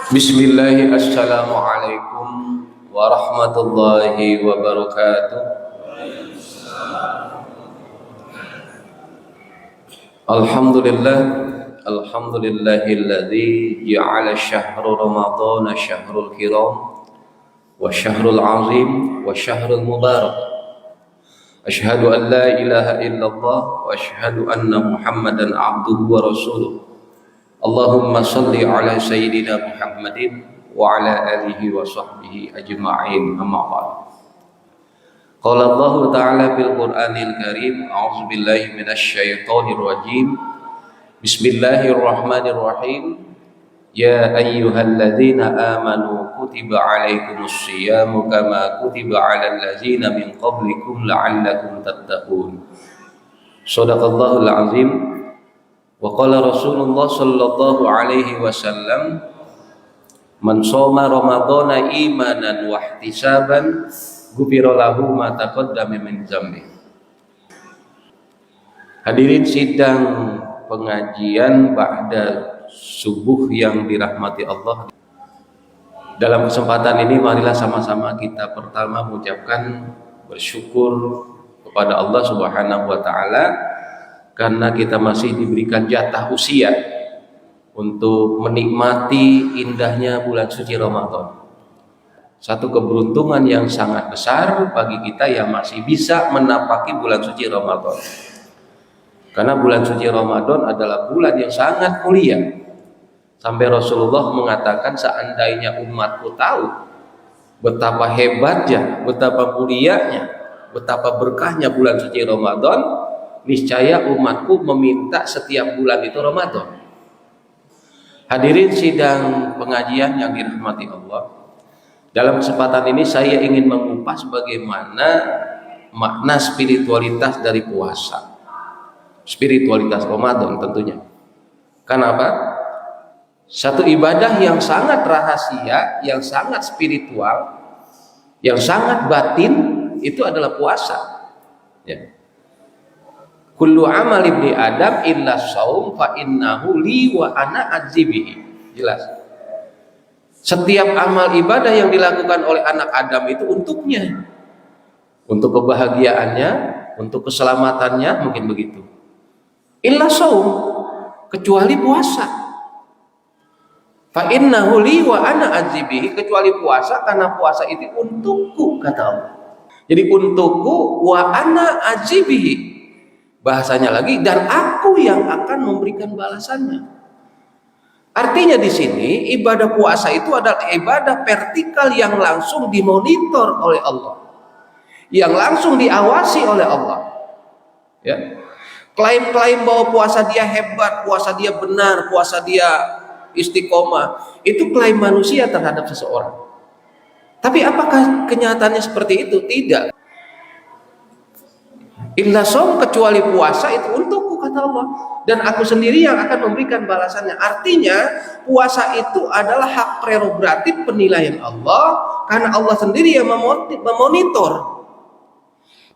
Bismillah, assalamualaikum warahmatullahi wabarakatuh. Alhamdulillah, alhamdulillahilladzi ja'ala syahru ramadhana syahrul kiram wa syahrul azim wa syahrul mubarak. Asyhadu an la ilaha illallah wa asyhadu anna Muhammadan abduhu wa rasuluh. Allahumma salli ala sayyidina Muhammadin wa ala alihi wa sahbihi ajma'in, amma ba'd. Qala Allah ta'ala fil Qur'anil Karim, a'udzu billahi minasy syaithanir rajim. Bismillahirrahmanirrahim. Ya ayyuhalladzina amanu kutiba 'alaikumus syiyamu kama kutiba 'alal ladzina min qablikum la'allakum tattaqun. Shadaqallahul azim. Wa qala Rasulullah sallallahu alaihi wasallam, man shoma ramadhana imanan wa ihtisaban ghufira lahu ma taqaddama min dzambi. Hadirin sidang pengajian ba'da subuh yang dirahmati Allah. Dalam kesempatan ini marilah sama-sama kita pertama mengucapkan bersyukur kepada Allah Subhanahu wa taala karena kita masih diberikan jatah usia untuk menikmati indahnya bulan suci Ramadan. Satu keberuntungan yang sangat besar bagi kita yang masih bisa menapaki bulan suci Ramadan. Karena bulan suci Ramadan adalah bulan yang sangat mulia. Sampai Rasulullah mengatakan, seandainya umatku tahu betapa hebatnya, betapa mulianya, betapa berkahnya bulan suci Ramadan, niscaya umatku meminta setiap bulan itu Ramadan. Hadirin sidang pengajian yang dirahmati Allah, dalam kesempatan ini saya ingin mengupas bagaimana makna spiritualitas dari puasa, spiritualitas Ramadan tentunya. Kenapa? Satu ibadah yang sangat rahasia, yang sangat spiritual, yang sangat batin, itu adalah puasa, ya. Kullu amal ibni Adam illa shaum fa innahu li wa ana adzibihi. Jelas. Setiap amal ibadah yang dilakukan oleh anak Adam itu untuknya. Untuk kebahagiaannya, untuk keselamatannya, mungkin begitu. Illa shaum, kecuali puasa. Fa innahu li wa ana adzibihi, kecuali puasa, karena puasa itu untukku, kata Allah. Jadi untukku wa ana adzibihi. Bahasanya lagi, dan aku yang akan memberikan balasannya. Artinya di sini ibadah puasa itu adalah ibadah vertikal yang langsung dimonitor oleh Allah, yang langsung diawasi oleh Allah. Ya. Klaim-klaim bahwa puasa dia hebat, puasa dia benar, puasa dia istiqomah, itu klaim manusia terhadap seseorang. Tapi apakah kenyataannya seperti itu? Tidak. Illa shaum, kecuali puasa itu untukku, kata Allah, dan aku sendiri yang akan memberikan balasannya. Artinya puasa itu adalah hak prerogatif penilaian Allah, karena Allah sendiri yang memonitor.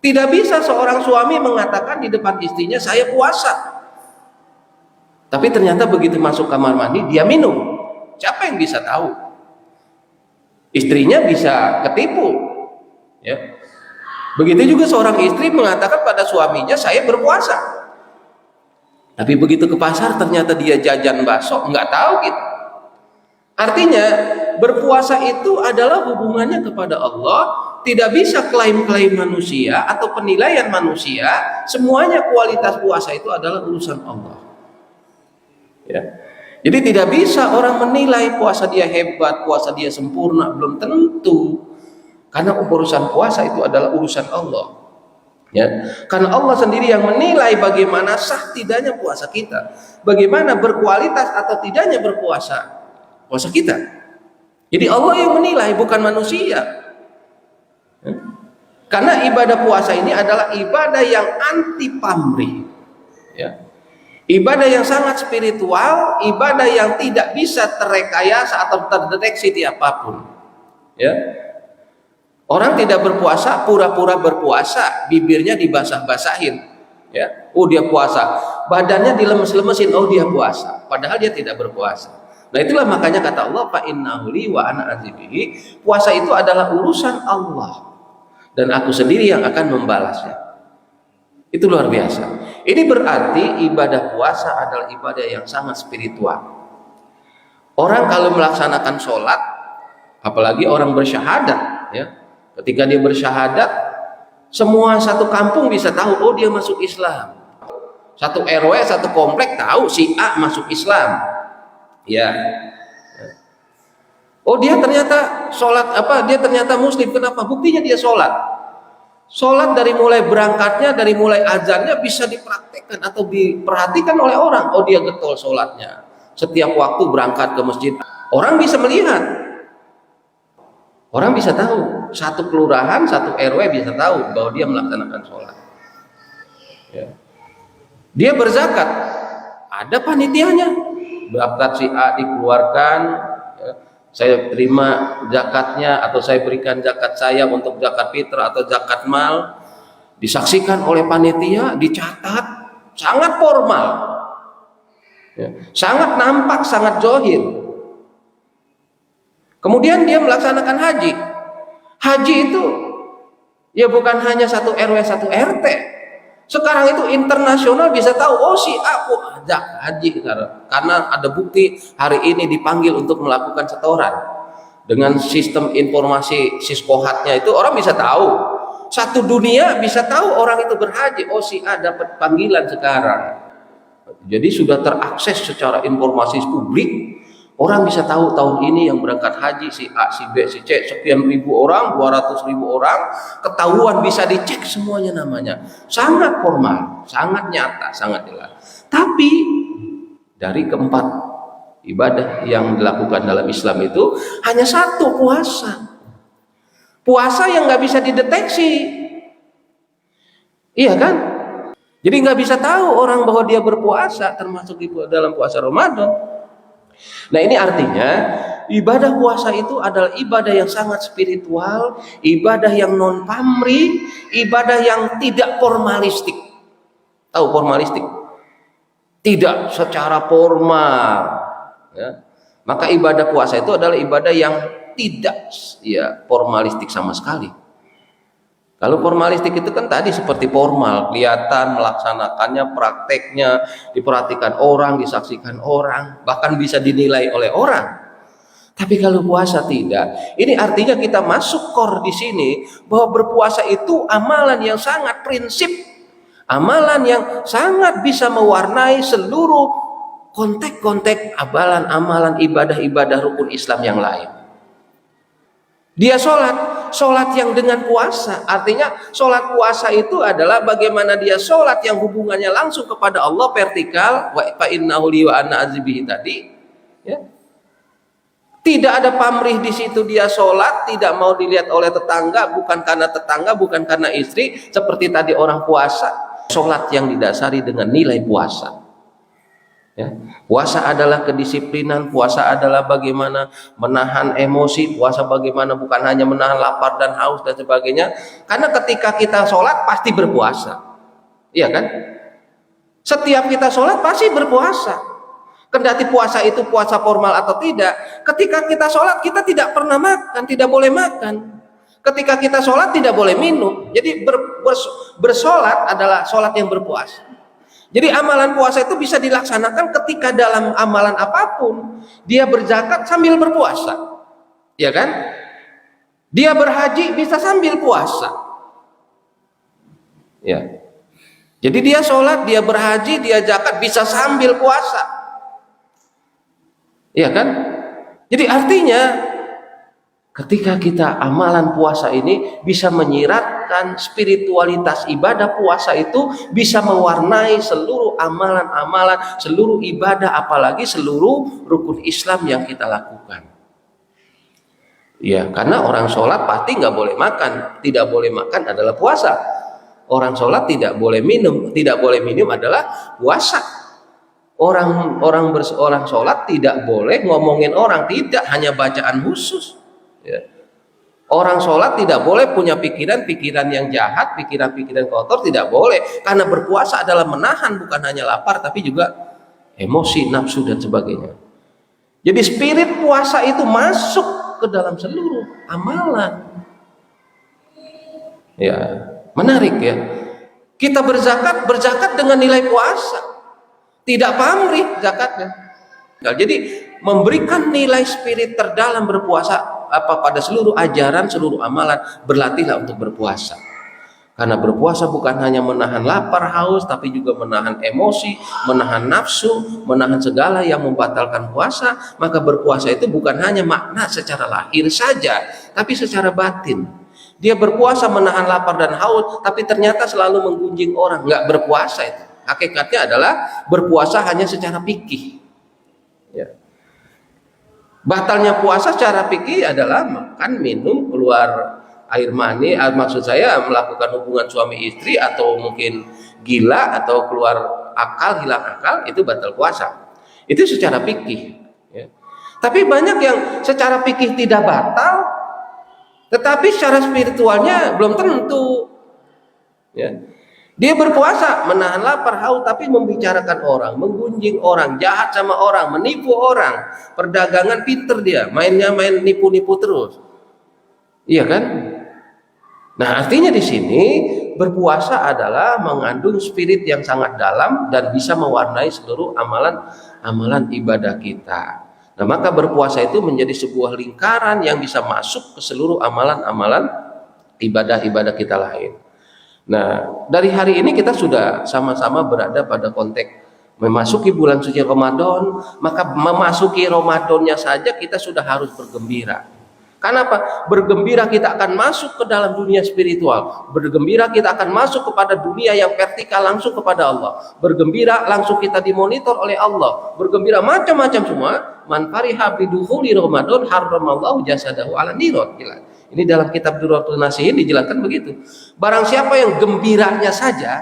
Tidak bisa seorang suami mengatakan di depan istrinya, saya puasa, tapi ternyata begitu masuk kamar mandi dia minum. Siapa yang bisa tahu? Istrinya bisa ketipu, ya. Begitu juga seorang istri mengatakan pada suaminya, saya berpuasa, tapi begitu ke pasar ternyata dia jajan bakso, nggak tahu gitu. Artinya berpuasa itu adalah hubungannya kepada Allah. Tidak bisa klaim-klaim manusia atau penilaian manusia. Semuanya kualitas puasa itu adalah urusan Allah, ya. Jadi tidak bisa orang menilai puasa dia hebat, puasa dia sempurna, belum tentu. Karena urusan puasa itu adalah urusan Allah, ya. Karena Allah sendiri yang menilai bagaimana sah tidaknya puasa kita, bagaimana berkualitas atau tidaknya berpuasa puasa kita. Jadi Allah yang menilai, bukan manusia, ya. Karena ibadah puasa ini adalah ibadah yang anti pamrih, ya. Ibadah yang sangat spiritual, ibadah yang tidak bisa terrekayasa atau terdeteksi di apapun, ya. Orang tidak berpuasa, pura-pura berpuasa, bibirnya dibasah-basahin, ya. Oh dia puasa, badannya dilemes-lemesin, oh dia puasa, padahal dia tidak berpuasa. Nah itulah makanya kata Allah, fa innahu li wa ana azibihi. Puasa itu adalah urusan Allah dan aku sendiri yang akan membalasnya. Itu luar biasa. Ini berarti ibadah puasa adalah ibadah yang sangat spiritual. Orang kalau melaksanakan sholat, apalagi orang bersyahadat, ya, ketika dia bersyahadat, semua satu kampung bisa tahu, oh dia masuk Islam. Satu RW, satu komplek tahu si A masuk Islam. Ya. Oh dia ternyata sholat apa? Dia ternyata Muslim. Kenapa? Buktinya dia sholat. Sholat dari mulai berangkatnya, dari mulai azannya bisa dipraktekkan atau diperhatikan oleh orang. Oh dia getol sholatnya. Setiap waktu berangkat ke masjid, orang bisa melihat. Orang bisa tahu. Satu kelurahan, satu RW bisa tahu bahwa dia melaksanakan sholat. Ya. Dia berzakat, ada panitianya. Zakat si A dikeluarkan, ya, saya terima zakatnya atau saya berikan zakat saya untuk zakat fitrah atau zakat mal, disaksikan oleh panitia, dicatat, sangat formal, ya, sangat nampak, sangat zahir. Kemudian dia melaksanakan haji. Haji itu ya bukan hanya satu RW satu RT. Sekarang itu internasional bisa tahu, oh si A ajak haji karena ada bukti hari ini dipanggil untuk melakukan setoran. Dengan sistem informasi Siskohatnya itu orang bisa tahu. Satu dunia bisa tahu orang itu berhaji, oh si A dapat panggilan sekarang. Jadi sudah terakses secara informasi publik. Orang bisa tahu tahun ini yang berangkat haji si A, si B, si C, sekian ribu orang, 200.000 orang, ketahuan bisa dicek semuanya namanya. Sangat formal, sangat nyata, sangat jelas. Tapi dari keempat ibadah yang dilakukan dalam Islam itu hanya satu, puasa. Puasa yang nggak bisa dideteksi, iya kan? Jadi nggak bisa tahu orang bahwa dia berpuasa, termasuk di dalam puasa Ramadan. Nah ini artinya ibadah puasa itu adalah ibadah yang sangat spiritual, ibadah yang non pamrih, ibadah yang tidak formalistik. Tahu formalistik? Tidak secara formal. Ya. Maka ibadah puasa itu adalah ibadah yang tidak ya formalistik sama sekali. Kalau formalistik itu kan tadi seperti formal, kelihatan melaksanakannya, prakteknya, diperhatikan orang, disaksikan orang, bahkan bisa dinilai oleh orang. Tapi kalau puasa tidak. Ini artinya kita masuk core di sini bahwa berpuasa itu amalan yang sangat prinsip, amalan yang sangat bisa mewarnai seluruh konteks-konteks amalan ibadah-ibadah rukun Islam yang lain. Dia sholat yang dengan puasa, artinya sholat puasa itu adalah bagaimana dia sholat yang hubungannya langsung kepada Allah, vertikal, wa innahu li wa ana azibihi tadi, ya. Tidak ada pamrih di situ, dia sholat tidak mau dilihat oleh tetangga, bukan karena tetangga, bukan karena istri, seperti tadi orang puasa, sholat yang didasari dengan nilai puasa. Ya. Puasa adalah kedisiplinan, puasa adalah bagaimana menahan emosi, puasa bagaimana bukan hanya menahan lapar dan haus dan sebagainya. Karena ketika kita sholat pasti berpuasa, iya kan? Setiap kita sholat pasti berpuasa. Kendati puasa itu puasa formal atau tidak, ketika kita sholat kita tidak pernah makan, tidak boleh makan. Ketika kita sholat tidak boleh minum. Jadi bersolat adalah sholat yang berpuasa. Jadi amalan puasa itu bisa dilaksanakan ketika dalam amalan apapun dia berzakat sambil berpuasa, ya kan? Dia berhaji bisa sambil puasa, ya. Jadi dia sholat, dia berhaji, dia zakat bisa sambil puasa, ya kan? Jadi artinya ketika kita amalan puasa ini bisa menyiratkan spiritualitas ibadah puasa itu bisa mewarnai seluruh amalan-amalan, seluruh ibadah, apalagi seluruh rukun Islam yang kita lakukan. Ya, karena orang sholat pasti nggak boleh makan, tidak boleh makan adalah puasa. Orang sholat tidak boleh minum, tidak boleh minum adalah puasa. Orang sholat tidak boleh ngomongin orang, tidak, hanya bacaan khusus. Ya. Orang sholat tidak boleh punya pikiran-pikiran yang jahat, pikiran-pikiran kotor, tidak boleh, karena berpuasa adalah menahan bukan hanya lapar tapi juga emosi, nafsu dan sebagainya. Jadi spirit puasa itu masuk ke dalam seluruh amalan. Ya, menarik ya. Kita berzakat dengan nilai puasa. Tidak pamrih zakatnya. Nah, jadi memberikan nilai spirit terdalam berpuasa pada seluruh ajaran, seluruh amalan, berlatihlah untuk berpuasa. Karena berpuasa bukan hanya menahan lapar, haus, tapi juga menahan emosi, menahan nafsu, menahan segala yang membatalkan puasa. Maka berpuasa itu bukan hanya makna secara lahir saja, tapi secara batin. Dia berpuasa menahan lapar dan haus, tapi ternyata selalu menggunjing orang. Nggak berpuasa itu. Hakikatnya adalah berpuasa hanya secara fikih. Ya. Batalnya puasa secara fikih adalah makan, minum, keluar air mani, maksud saya melakukan hubungan suami istri, atau mungkin gila, atau keluar akal, hilang akal, itu batal puasa. Itu secara fikih. Ya. Tapi banyak yang secara fikih tidak batal, tetapi secara spiritualnya belum tentu. Ya. Dia berpuasa menahan lapar, haus, tapi membicarakan orang, menggunjing orang, jahat sama orang, menipu orang, perdagangan pinter dia, mainnya main nipu-nipu terus. Iya kan? Nah, artinya di sini berpuasa adalah mengandung spirit yang sangat dalam dan bisa mewarnai seluruh amalan ibadah kita. Nah, maka berpuasa itu menjadi sebuah lingkaran yang bisa masuk ke seluruh amalan ibadah kita lain. Nah, dari hari ini kita sudah sama-sama berada pada konteks memasuki bulan suci Ramadan, maka memasuki Ramadannya saja kita sudah harus bergembira. Kenapa? Bergembira kita akan masuk ke dalam dunia spiritual. Bergembira kita akan masuk kepada dunia yang vertikal, langsung kepada Allah. Bergembira langsung kita dimonitor oleh Allah. Bergembira macam-macam semua. Man fariha bidukhuli Ramadan harramallahu jasadahu ala nirot. Ini dalam kitab Durratun Nasihin dijelaskan begitu. Barang siapa yang gembiranya saja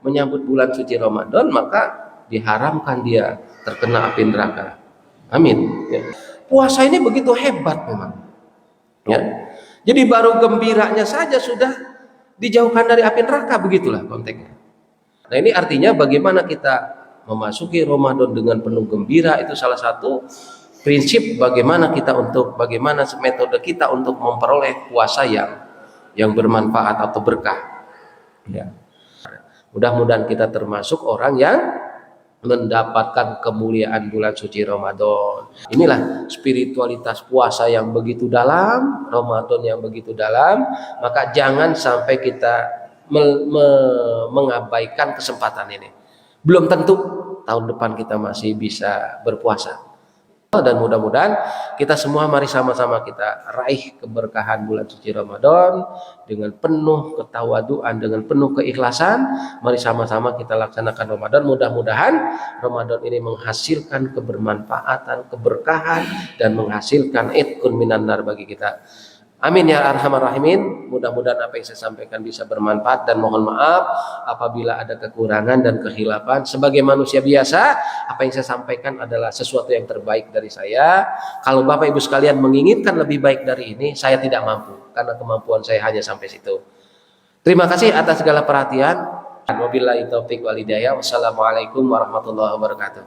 menyambut bulan suci Ramadan, maka diharamkan dia terkena api neraka. Amin. Ya. Puasa ini begitu hebat memang. Ya. Jadi baru gembiranya saja sudah dijauhkan dari api neraka, begitulah konteksnya. Nah, ini artinya bagaimana kita memasuki Ramadan dengan penuh gembira, itu salah satu prinsip bagaimana metode kita untuk memperoleh puasa yang bermanfaat atau berkah. Ya. Mudah-mudahan kita termasuk orang yang mendapatkan kemuliaan bulan suci Ramadan. Inilah spiritualitas puasa yang begitu dalam, Ramadan yang begitu dalam. Maka jangan sampai kita mengabaikan kesempatan ini. Belum tentu tahun depan kita masih bisa berpuasa. Dan mudah-mudahan kita semua mari sama-sama kita raih keberkahan bulan suci Ramadan dengan penuh ketawaduan, dengan penuh keikhlasan. Mari sama-sama kita laksanakan Ramadan. Mudah-mudahan Ramadan ini menghasilkan kebermanfaatan, keberkahan, dan menghasilkan itqun minan nar bagi kita. Amin ya arhamar rahimin. Mudah-mudahan apa yang saya sampaikan bisa bermanfaat, dan mohon maaf apabila ada kekurangan dan kehilafan. Sebagai manusia biasa, apa yang saya sampaikan adalah sesuatu yang terbaik dari saya. Kalau Bapak Ibu sekalian menginginkan lebih baik dari ini, saya tidak mampu, karena kemampuan saya hanya sampai situ. Terima kasih atas segala perhatian. Wabillahi taufiq wal hidayah. Wassalamualaikum warahmatullahi wabarakatuh.